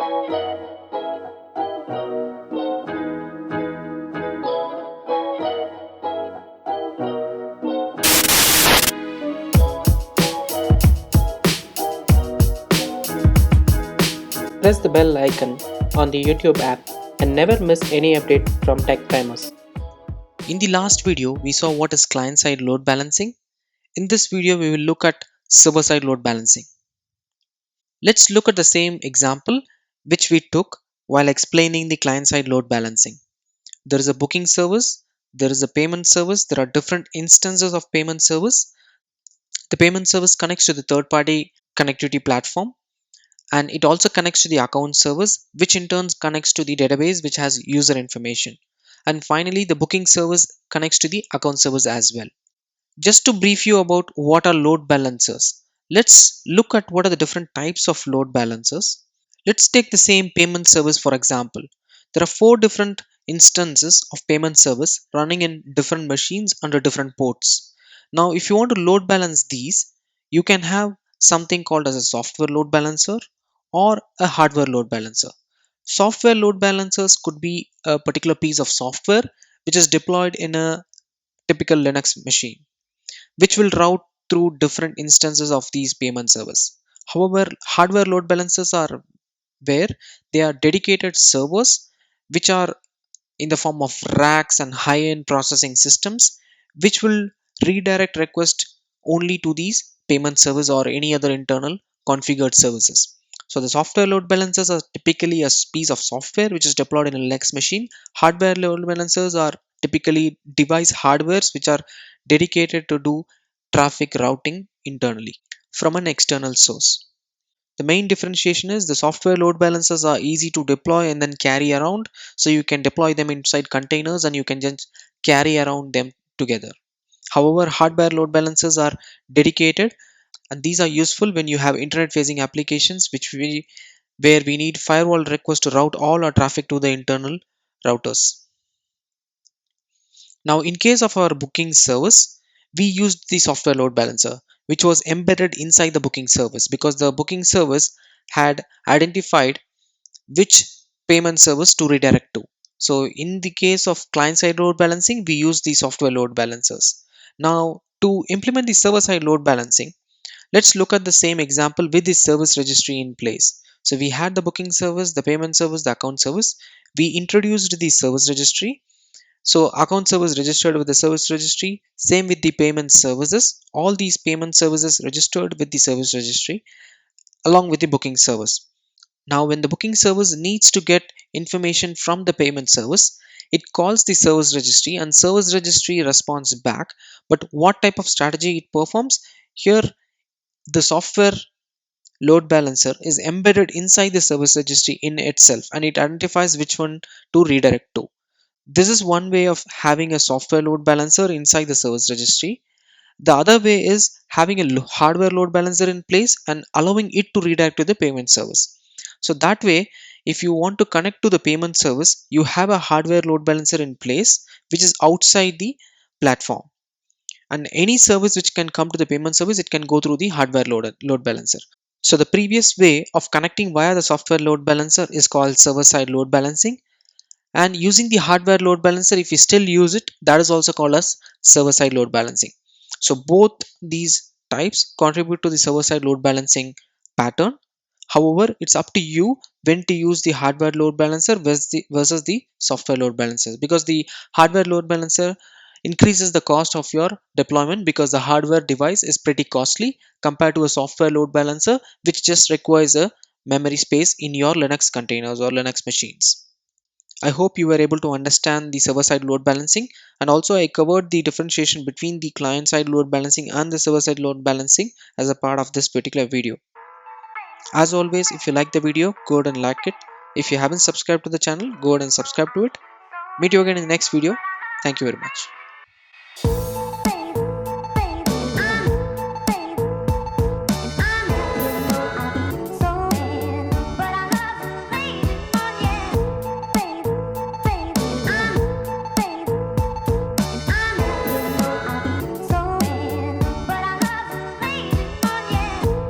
Press the bell icon on the YouTube app and never miss any update from Tech Timers. In the last video, we saw what is client-side load balancing. In this video, we will look at server-side load balancing. Let's look at the same example which we took while explaining the client-side load balancing. There is a booking service, there is a payment service, there are different instances of payment service. The payment service connects to the third-party connectivity platform, and it also connects to the account service, which in turn connects to the database which has user information. And finally, the booking service connects to the account service as well. Just to brief you about what are load balancers, let's look at what are the different types of load balancers. Let's take the same payment service for example. There are four different instances of payment service running in different machines under different ports. Now, if you want to load balance these, you can have something called as a software load balancer or a hardware load balancer. Software load balancers could be a particular piece of software which is deployed in a typical Linux machine, which will route through different instances of these payment service. However, hardware load balancers are where they are dedicated servers which are in the form of racks and high-end processing systems, which will redirect request only to these payment service or any other internal configured services. So the software load balancers are typically a piece of software which is deployed in a Linux machine. Hardware load balancers are typically device hardwares which are dedicated to do traffic routing internally from an external source. The main differentiation is the software load balancers are easy to deploy and then carry around. So you can deploy them inside containers and you can just carry around them together. However, hardware load balancers are dedicated, and these are useful when you have internet facing applications where we need firewall requests to route all our traffic to the internal routers. Now, in case of our booking service, we used the software load balancer, which was embedded inside the booking service because the booking service had identified which payment service to redirect to. So, in the case of client side load balancing, we use the software load balancers. Now, to implement the server side load balancing, let's look at the same example with the service registry in place. So, we had the booking service, the payment service, the account service. We introduced the service registry, so account service registered with the service registry, same with the payment services. All these payment services registered with the service registry along with the booking service. Now when the booking service needs to get information from the payment service, it calls the service registry and service registry responds back. But what type of strategy it performs? Here the software load balancer is embedded inside the service registry in itself and it identifies which one to redirect to. This is one way of having a software load balancer inside the service registry. The other way is having a hardware load balancer in place and allowing it to redirect to the payment service. So that way, if you want to connect to the payment service, you have a hardware load balancer in place which is outside the platform. And any service which can come to the payment service, it can go through the hardware load balancer. So the previous way of connecting via the software load balancer is called server side load balancing, and using the hardware load balancer, if you still use it, that is also called as server side load balancing. So both these types contribute to the server side load balancing pattern. However, it's up to you when to use the hardware load balancer versus the software load balancers, because the hardware load balancer increases the cost of your deployment because the hardware device is pretty costly compared to a software load balancer which just requires a memory space in your Linux containers or Linux machines. I hope you were able to understand the server-side load balancing, and also I covered the differentiation between the client-side load balancing and the server-side load balancing as a part of this particular video. As always, if you like the video, go ahead and like it. If you haven't subscribed to the channel, go ahead and subscribe to it. Meet you again in the next video. Thank you very much.